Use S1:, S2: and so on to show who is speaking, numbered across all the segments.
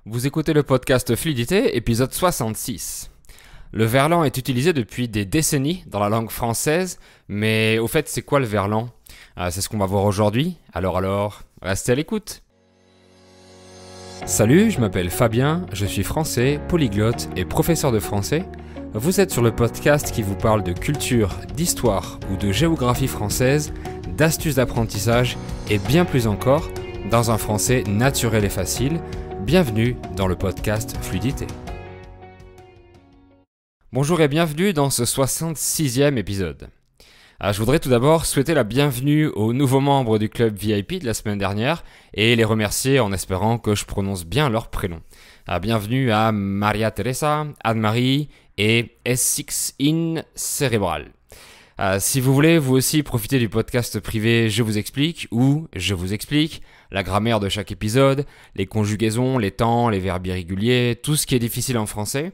S1: Vous écoutez le podcast Fluidité, épisode 66. Le verlan est utilisé depuis des décennies dans la langue française, mais au fait, c'est quoi le verlan? C'est ce qu'on va voir aujourd'hui. Alors, restez à l'écoute. Salut, je m'appelle Fabien, je suis français, polyglotte et professeur de français. Vous êtes sur le podcast qui vous parle de culture, d'histoire ou de géographie française, d'astuces d'apprentissage et bien plus encore, dans un français naturel et facile. Bienvenue dans le podcast Fluidité. Bonjour et bienvenue dans ce 66e épisode. Je voudrais tout d'abord souhaiter la bienvenue aux nouveaux membres du club VIP de la semaine dernière et les remercier en espérant que je prononce bien leur prénom. Bienvenue à Maria Teresa, Anne-Marie et S6 in Cérébral. Si vous voulez vous aussi profiter du podcast privé Je vous explique ou Je vous explique, la grammaire de chaque épisode, les conjugaisons, les temps, les verbes irréguliers, tout ce qui est difficile en français.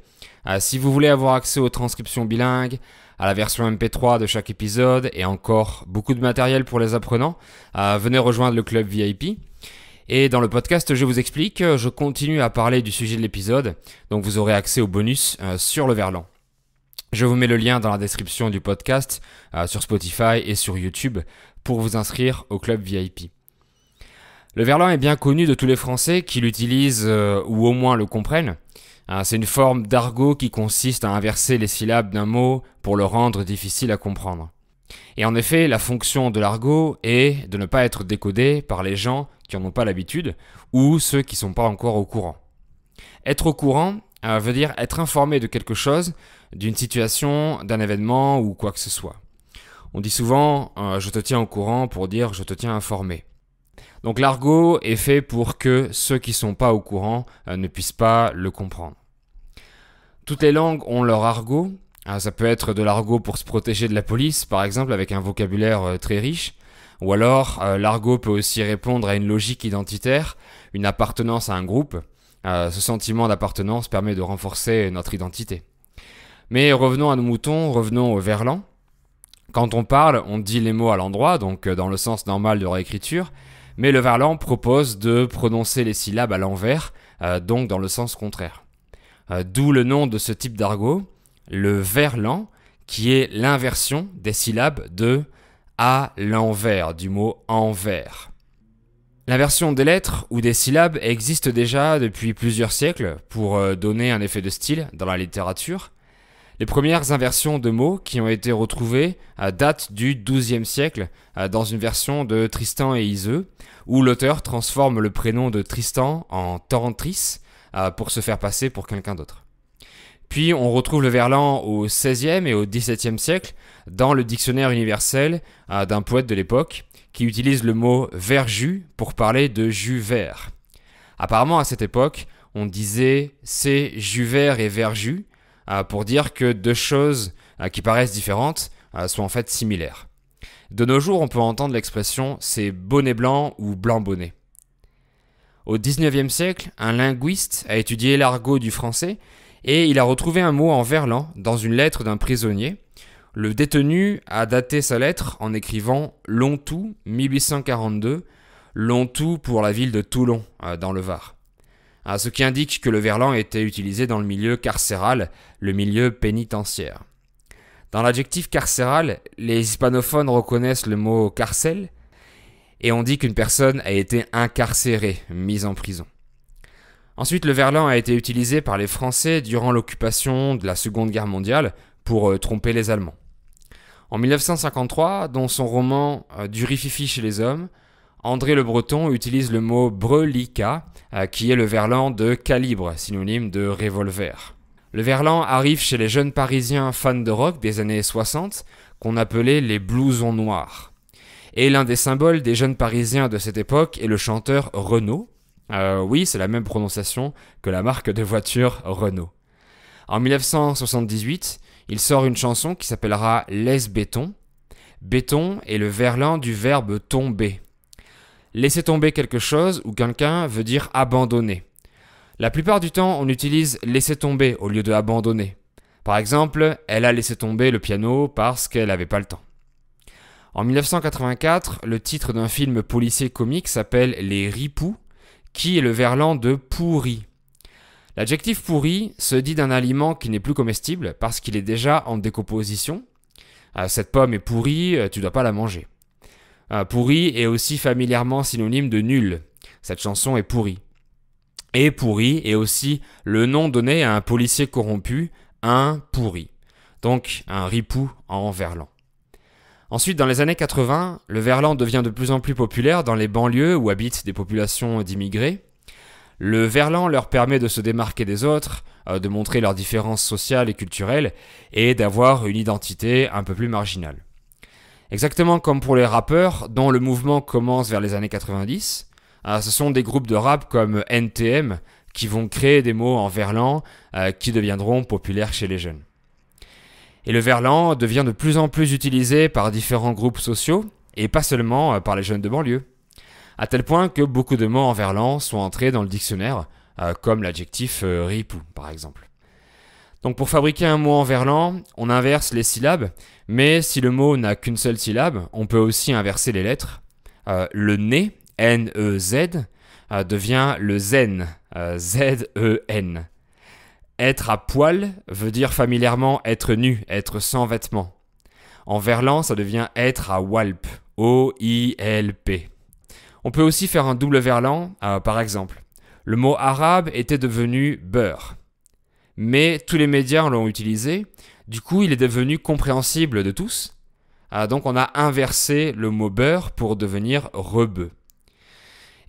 S1: Si vous voulez avoir accès aux transcriptions bilingues, à la version MP3 de chaque épisode et encore beaucoup de matériel pour les apprenants, venez rejoindre le club VIP. Et dans le podcast Je vous explique, je continue à parler du sujet de l'épisode, donc vous aurez accès aux bonus sur le verlan. Je vous mets le lien dans la description du podcast sur Spotify et sur YouTube pour vous inscrire au club VIP. Le verlan est bien connu de tous les Français qui l'utilisent ou au moins le comprennent. C'est une forme d'argot qui consiste à inverser les syllabes d'un mot pour le rendre difficile à comprendre. Et en effet, la fonction de l'argot est de ne pas être décodé par les gens qui n'en ont pas l'habitude ou ceux qui ne sont pas encore au courant. Être au courant veut dire être informé de quelque chose, d'une situation, d'un événement ou quoi que ce soit. On dit souvent « je te tiens au courant » pour dire « je te tiens informé ». Donc l'argot est fait pour que ceux qui ne sont pas au courant ne puissent pas le comprendre. Toutes les langues ont leur argot. Ça peut être de l'argot pour se protéger de la police, par exemple, avec un vocabulaire très riche. Ou alors, l'argot peut aussi répondre à une logique identitaire, une appartenance à un groupe. Ce sentiment d'appartenance permet de renforcer notre identité. Mais revenons à nos moutons, revenons au verlan. Quand on parle, on dit les mots à l'endroit, donc dans le sens normal de leur écriture, mais le verlan propose de prononcer les syllabes à l'envers, donc dans le sens contraire. D'où le nom de ce type d'argot, le verlan, qui est l'inversion des syllabes de à l'envers, du mot envers. L'inversion des lettres ou des syllabes existe déjà depuis plusieurs siècles pour donner un effet de style dans la littérature. Les premières inversions de mots qui ont été retrouvées datent du XIIe siècle dans une version de Tristan et Iseult où l'auteur transforme le prénom de Tristan en Tantris pour se faire passer pour quelqu'un d'autre. Puis on retrouve le verlan au XVIe et au XVIIe siècle dans le dictionnaire universel d'un poète de l'époque qui utilise le mot verjus pour parler de jus vert. Apparemment à cette époque, on disait c'est jus vert et verjus pour dire que deux choses qui paraissent différentes sont en fait similaires. De nos jours, on peut entendre l'expression c'est bonnet blanc ou blanc bonnet. Au XIXe siècle, un linguiste a étudié l'argot du français et il a retrouvé un mot en verlan dans une lettre d'un prisonnier. Le détenu a daté sa lettre en écrivant Lontou 1842, Lontou pour la ville de Toulon dans le Var. Ce qui indique que le verlan était utilisé dans le milieu carcéral, le milieu pénitentiaire. Dans l'adjectif carcéral, les hispanophones reconnaissent le mot carcel et on dit qu'une personne a été incarcérée, mise en prison. Ensuite, le verlan a été utilisé par les Français durant l'occupation de la Seconde Guerre mondiale pour tromper les Allemands. En 1953, dans son roman Du rififi chez les hommes, André Le Breton utilise le mot brelica, qui est le verlan de calibre, synonyme de revolver. Le verlan arrive chez les jeunes parisiens fans de rock des années 60, qu'on appelait les blousons noirs. Et l'un des symboles des jeunes parisiens de cette époque est le chanteur Renaud. Oui, c'est la même prononciation que la marque de voiture Renault. En 1978, il sort une chanson qui s'appellera Laisse béton. Béton est le verlan du verbe tomber. Laisser tomber quelque chose ou quelqu'un veut dire abandonner. La plupart du temps, on utilise laisser tomber au lieu de abandonner. Par exemple, elle a laissé tomber le piano parce qu'elle n'avait pas le temps. En 1984, le titre d'un film policier comique s'appelle Les Ripoux, qui est le verlan de pourri. L'adjectif pourri se dit d'un aliment qui n'est plus comestible parce qu'il est déjà en décomposition. Cette pomme est pourrie, tu dois pas la manger. Pourri est aussi familièrement synonyme de nul. Cette chanson est pourrie. Et pourri est aussi le nom donné à un policier corrompu, un pourri. Donc un ripou en verlan. Ensuite, dans les années 80, le verlan devient de plus en plus populaire dans les banlieues où habitent des populations d'immigrés. Le verlan leur permet de se démarquer des autres, de montrer leurs différences sociales et culturelles et d'avoir une identité un peu plus marginale. Exactement comme pour les rappeurs, dont le mouvement commence vers les années 90, ce sont des groupes de rap comme NTM qui vont créer des mots en verlan qui deviendront populaires chez les jeunes. Et le verlan devient de plus en plus utilisé par différents groupes sociaux et pas seulement par les jeunes de banlieue. À tel point que beaucoup de mots en verlan sont entrés dans le dictionnaire, comme l'adjectif ripou par exemple. Donc pour fabriquer un mot en verlan, on inverse les syllabes, mais si le mot n'a qu'une seule syllabe, on peut aussi inverser les lettres. Le nez, N-E-Z, devient le zen, Z-E-N. Être à poil veut dire familièrement être nu, être sans vêtements. En verlan, ça devient être à walp, O-I-L-P. On peut aussi faire un double verlan, par exemple. Le mot arabe était devenu beurre. Mais tous les médias l'ont utilisé, du coup il est devenu compréhensible de tous. Donc on a inversé le mot beurre pour devenir rebeu.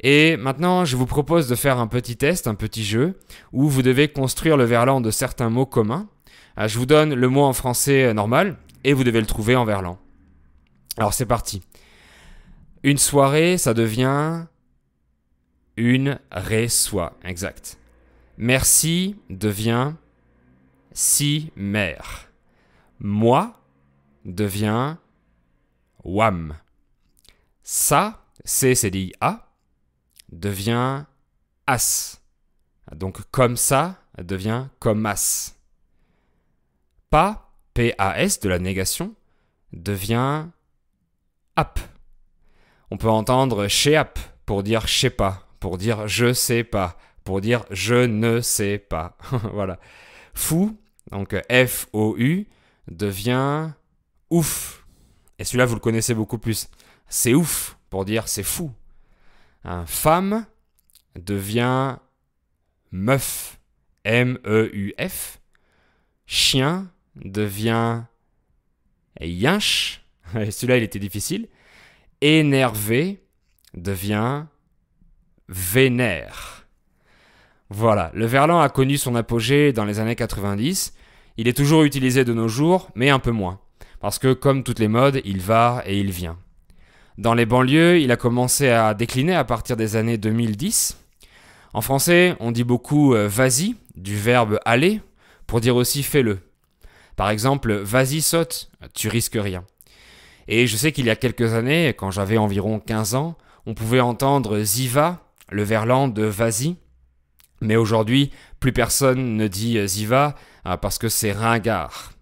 S1: Et maintenant je vous propose de faire un petit test, un petit jeu, où vous devez construire le verlan de certains mots communs. Je vous donne le mot en français normal, et vous devez le trouver en verlan. Alors c'est parti. Une soirée, ça devient une reçoit, exact. Merci devient si mère. Moi devient wam. Ça, C-C-D-I-A, devient as. Donc comme ça devient comme as. Pas, P-A-S, de la négation, devient ap. On peut entendre chez ap pour dire je sais pas, pour dire je sais pas, pour dire je ne sais pas. Voilà. Fou, donc F-O-U, devient ouf. Et celui-là, vous le connaissez beaucoup plus. C'est ouf pour dire c'est fou. Femme devient meuf, M-E-U-F. Chien devient yinche. Celui-là, il était difficile. Énervé devient vénère. Voilà, le verlan a connu son apogée dans les années 90. Il est toujours utilisé de nos jours, mais un peu moins. Parce que, comme toutes les modes, il va et il vient. Dans les banlieues, il a commencé à décliner à partir des années 2010. En français, on dit beaucoup vas-y, du verbe aller, pour dire aussi fais-le. Par exemple, vas-y saute, tu risques rien. Et je sais qu'il y a quelques années, quand j'avais environ 15 ans, on pouvait entendre ziva, le verlan de vas-y. Mais aujourd'hui, plus personne ne dit ziva parce que c'est ringard.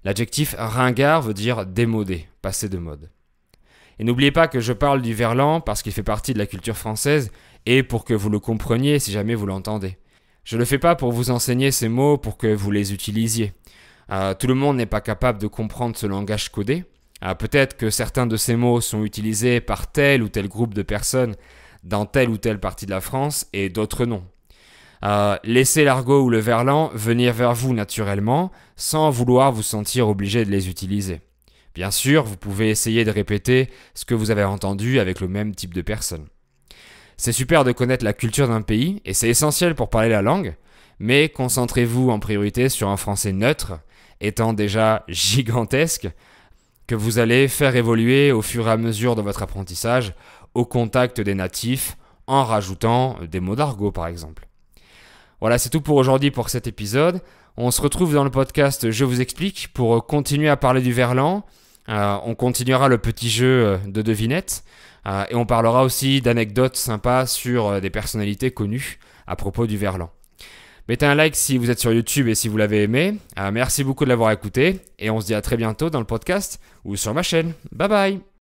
S1: L'adjectif ringard veut dire démodé, passé de mode. Et n'oubliez pas que je parle du verlan parce qu'il fait partie de la culture française et pour que vous le compreniez si jamais vous l'entendez. Je ne le fais pas pour vous enseigner ces mots pour que vous les utilisiez. Tout le monde n'est pas capable de comprendre ce langage codé. Peut-être que certains de ces mots sont utilisés par tel ou tel groupe de personnes dans telle ou telle partie de la France et d'autres non. Laissez l'argot ou le verlan venir vers vous naturellement sans vouloir vous sentir obligé de les utiliser. Bien sûr, vous pouvez essayer de répéter ce que vous avez entendu avec le même type de personne. C'est super de connaître la culture d'un pays et c'est essentiel pour parler la langue, mais concentrez-vous en priorité sur un français neutre, étant déjà gigantesque, que vous allez faire évoluer au fur et à mesure de votre apprentissage au contact des natifs en rajoutant des mots d'argot par exemple. Voilà, c'est tout pour aujourd'hui pour cet épisode. On se retrouve dans le podcast Je vous explique pour continuer à parler du verlan. On continuera le petit jeu de devinettes et on parlera aussi d'anecdotes sympas sur des personnalités connues à propos du verlan. Mettez un like si vous êtes sur YouTube et si vous l'avez aimé. Merci beaucoup de l'avoir écouté et on se dit à très bientôt dans le podcast ou sur ma chaîne. Bye bye!